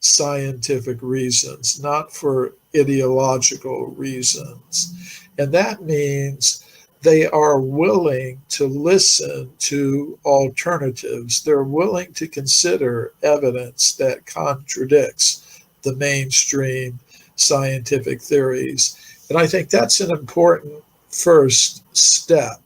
scientific reasons, not for ideological reasons. And that means they are willing to listen to alternatives. They're willing to consider evidence that contradicts the mainstream scientific theories. And I think that's an important first step,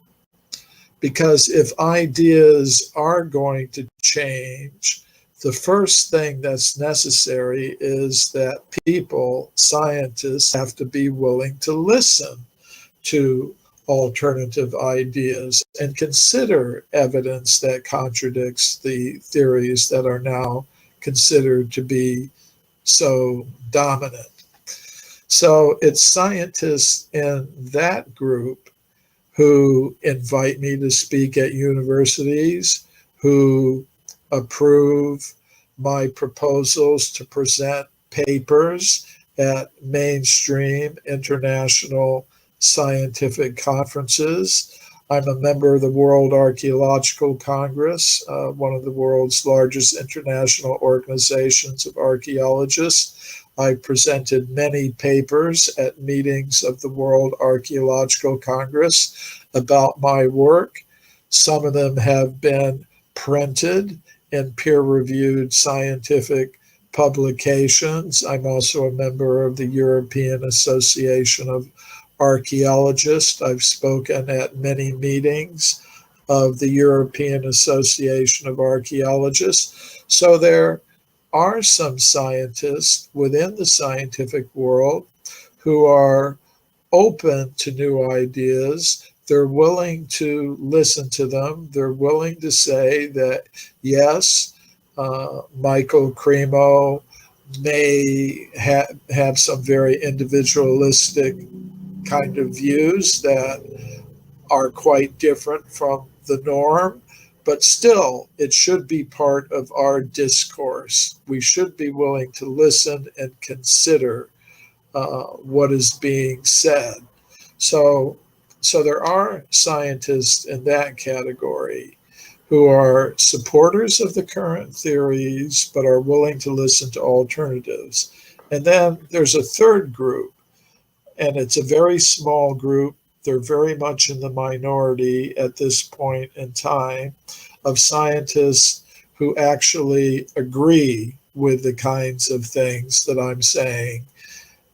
because if ideas are going to change, the first thing that's necessary is that people, scientists, have to be willing to listen to alternative ideas and consider evidence that contradicts the theories that are now considered to be so dominant. So it's scientists in that group who invite me to speak at universities, who approve my proposals to present papers at mainstream international scientific conferences. I'm a member of the World Archaeological Congress, one of the world's largest international organizations of archaeologists. I presented many papers at meetings of the World Archaeological Congress about my work. Some of them have been printed in peer-reviewed scientific publications. I'm also a member of the European Association of Archaeologists. I've spoken at many meetings of the European Association of Archaeologists. So there are some scientists within the scientific world who are open to new ideas. They're willing to listen to them. They're willing to say that, yes, Michael Cremo may have some very individualistic kind of views that are quite different from the norm, but still, it should be part of our discourse. We should be willing to listen and consider what is being said. So there are scientists in that category who are supporters of the current theories, but are willing to listen to alternatives. And then there's a third group, and it's a very small group. They're very much in the minority at this point in time, of scientists who actually agree with the kinds of things that I'm saying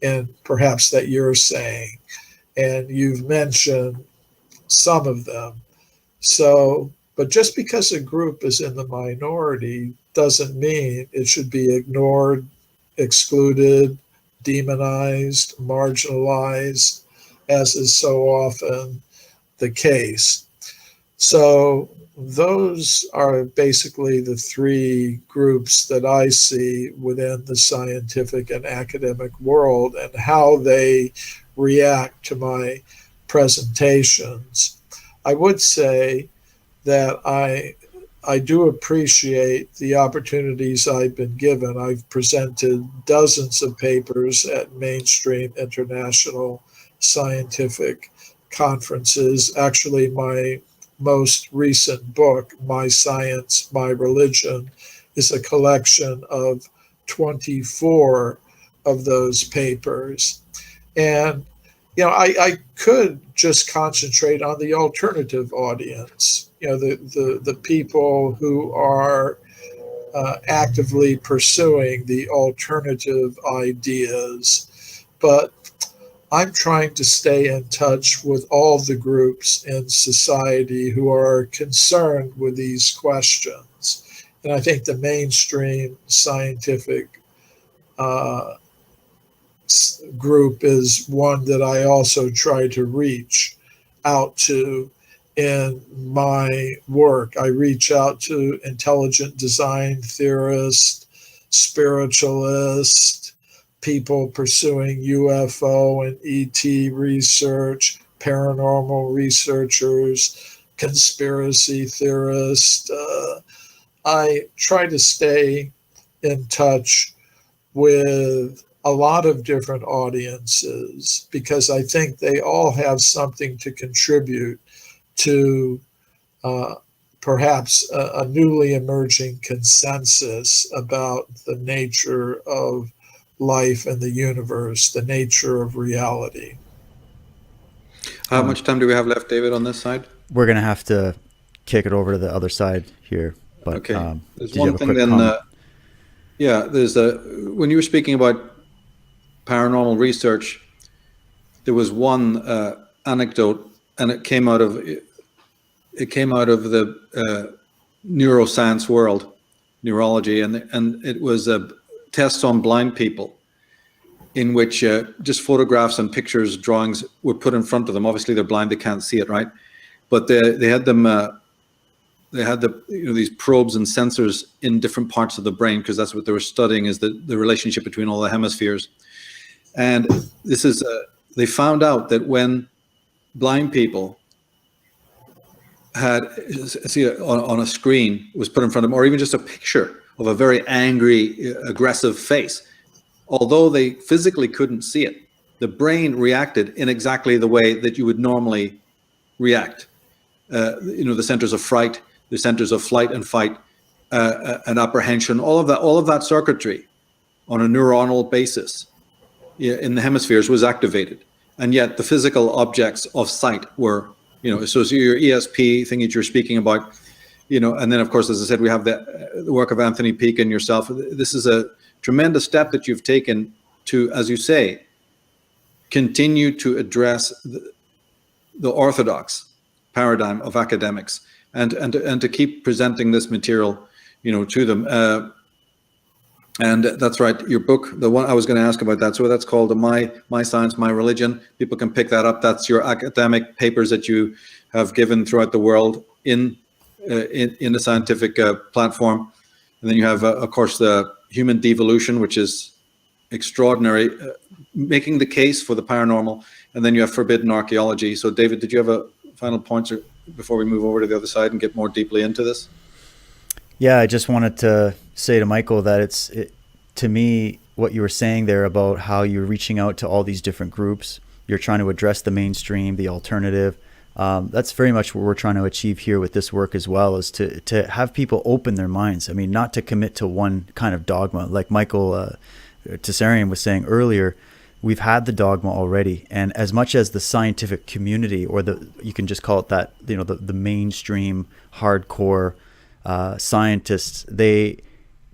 and perhaps that you're saying. And you've mentioned some of them. So, but just because a group is in the minority doesn't mean it should be ignored, excluded, demonized, marginalized, as is so often the case. So those are basically the three groups that I see within the scientific and academic world and how they react to my presentations. I would say that I I do appreciate the opportunities I've been given. I've presented dozens of papers at mainstream international scientific conferences. Actually, my most recent book, My Science, My Religion, is a collection of 24 of those papers. And, I could just concentrate on the alternative audience, the people who are actively pursuing the alternative ideas. But I'm trying to stay in touch with all the groups in society who are concerned with these questions. And I think the mainstream scientific group is one that I also try to reach out to in my work. I reach out to intelligent design theorists, spiritualists, people pursuing UFO and ET research, paranormal researchers, conspiracy theorists. I try to stay in touch with a lot of different audiences because I think they all have something to contribute to perhaps a newly emerging consensus about the nature of life and the universe, the nature of reality. How much time do we have left, David, on this side? We're going to have to kick it over to the other side here. But, okay. There's one thing then. When you were speaking about paranormal research, there was one anecdote, and it came out of the neuroscience world, neurology, and it was tests on blind people, in which just photographs and pictures, drawings were put in front of them. Obviously, they're blind; they can't see it, right? But they had them. They had these probes and sensors in different parts of the brain, because that's what they were studying, is the relationship between all the hemispheres. And this is they found out that when blind people had on a screen was put in front of them, or even just a picture of a very angry, aggressive face, although they physically couldn't see it, the brain reacted in exactly the way that you would normally react. The centers of fright, the centers of flight and fight, and apprehension, all of that circuitry on a neuronal basis in the hemispheres was activated. And yet the physical objects of sight were, so your ESP thing that you're speaking about, and then of course, as I said, we have the work of Anthony Peake and yourself. This is a tremendous step that you've taken to, as you say, continue to address the orthodox paradigm of academics, and to keep presenting this material, to them. And that's right. Your book, the one I was going to ask about that. So that's called My Science, My Religion. People can pick that up. That's your academic papers that you have given throughout the world in the scientific platform. And then you have, of course, the Human Devolution, which is extraordinary, making the case for the paranormal. And then you have Forbidden Archaeology. So, David, did you have a final point before we move over to the other side and get more deeply into this? Yeah, I just wanted to say to Michael that to me, what you were saying there about how you're reaching out to all these different groups, you're trying to address the mainstream, the alternative. That's very much what we're trying to achieve here with this work as well, is to have people open their minds. I mean, not to commit to one kind of dogma. Like Michael Tsarian was saying earlier, we've had the dogma already. And as much as the scientific community, or you can just call it that, the mainstream hardcore scientists,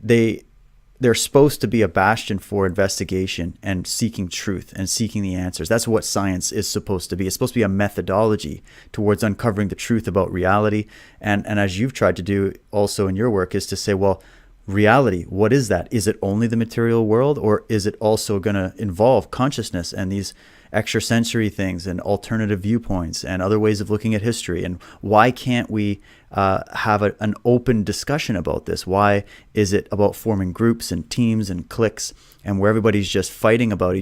they're supposed to be a bastion for investigation and seeking truth and seeking the answers. That's what science is supposed to be. It's supposed to be a methodology towards uncovering the truth about reality. And as you've tried to do also in your work, is to say, well, reality, what is that? Is it only the material world, or is it also going to involve consciousness and these extrasensory things and alternative viewpoints and other ways of looking at history? And why can't we have an open discussion about this? Why is it about forming groups and teams and cliques, and where everybody's just fighting about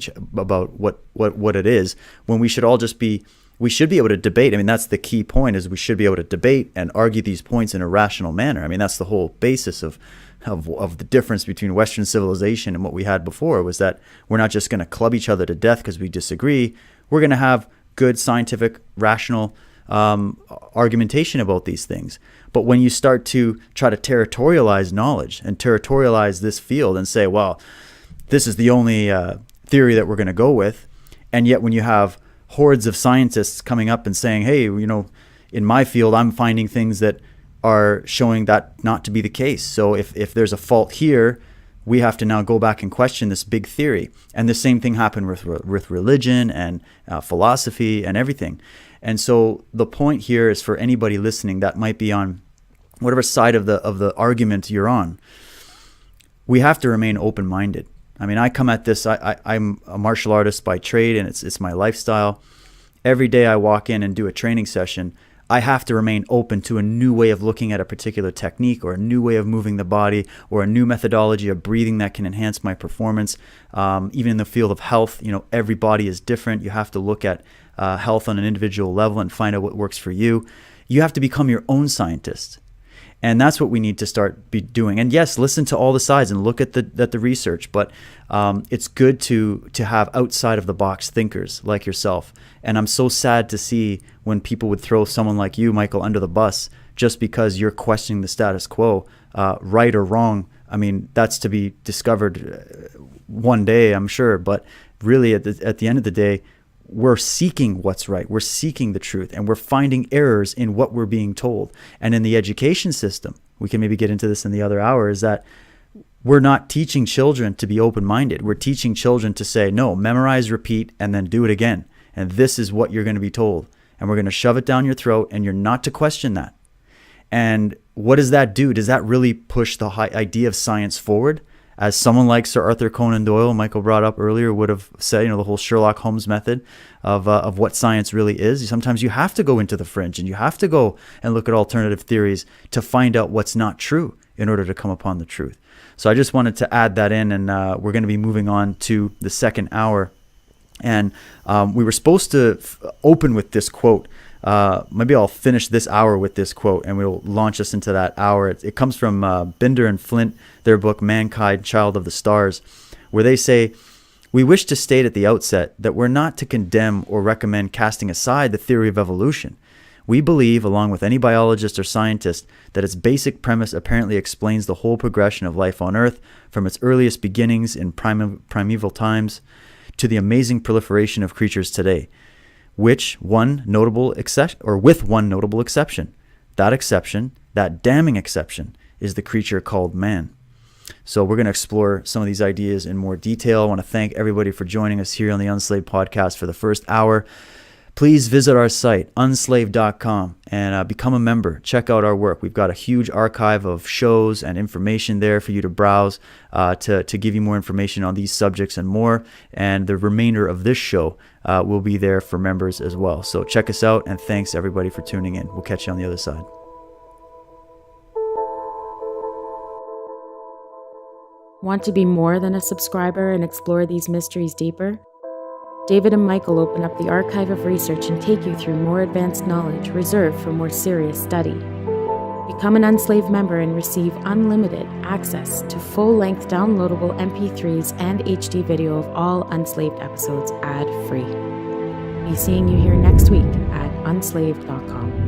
what it is, when we should all just be we should be able to debate. I mean, that's the key point, is we should be able to debate and argue these points in a rational manner. I mean, that's the whole basis of the difference between Western civilization and what we had before, was that we're not just going to club each other to death because we disagree. We're going to have good scientific, rational argumentation about these things. But when you start to try to territorialize knowledge and territorialize this field and say, well, this is the only theory that we're going to go with, and yet when you have hordes of scientists coming up and saying, hey, in my field, I'm finding things that are showing that not to be the case. So if there's a fault here, we have to now go back and question this big theory. And the same thing happened with religion and philosophy and everything. And so the point here is, for anybody listening that might be on whatever side of the argument you're on, we have to remain open-minded. I mean, I come at this, I'm a martial artist by trade, and it's my lifestyle. Every day I walk in and do a training session, I have to remain open to a new way of looking at a particular technique, or a new way of moving the body, or a new methodology of breathing that can enhance my performance. Even in the field of health, every body is different. You have to look at health on an individual level and find out what works for you. You have to become your own scientist. And that's what we need to start doing. And yes, listen to all the sides and look at the research. But it's good to have outside of the box thinkers like yourself. And I'm so sad to see when people would throw someone like you, Michael, under the bus just because you're questioning the status quo, right or wrong. I mean, that's to be discovered one day, I'm sure. But really, at the end of the day, we're seeking what's right. We're seeking the truth, and we're finding errors in what we're being told. And in the education system, we can maybe get into this in the other hour, is that we're not teaching children to be open-minded. We're teaching children to say, no, memorize, repeat, and then do it again. And this is what you're going to be told. And we're going to shove it down your throat, and you're not to question that. And what does that do? Does that really push the idea of science forward? As someone like Sir Arthur Conan Doyle, Michael brought up earlier, would have said, the whole Sherlock Holmes method of what science really is. Sometimes you have to go into the fringe, and you have to go and look at alternative theories to find out what's not true in order to come upon the truth. So I just wanted to add that in, and we're going to be moving on to the second hour. And we were supposed to open with this quote. Maybe I'll finish this hour with this quote, and we'll launch us into that hour. It comes from Binder and Flint, their book Mankind, Child of the Stars, where they say, "We wish to state at the outset that we're not to condemn or recommend casting aside the theory of evolution. We believe, along with any biologist or scientist, that its basic premise apparently explains the whole progression of life on Earth, from its earliest beginnings in primeval times to the amazing proliferation of creatures today, with one notable exception. That exception, that damning exception, is the creature called man." So we're going to explore some of these ideas in more detail. I want to thank everybody for joining us here on the Unslaved podcast for the first hour. Please visit our site, unslaved.com, and become a member. Check out our work. We've got a huge archive of shows and information there for you to browse, to give you more information on these subjects and more. And the remainder of this show will be there for members as well. So check us out, and thanks everybody for tuning in. We'll catch you on the other side. Want to be more than a subscriber and explore these mysteries deeper? David and Michael open up the archive of research and take you through more advanced knowledge reserved for more serious study. Become an Unslaved member and receive unlimited access to full-length downloadable MP3s and HD video of all Unslaved episodes ad-free. Be seeing you here next week at unslaved.com.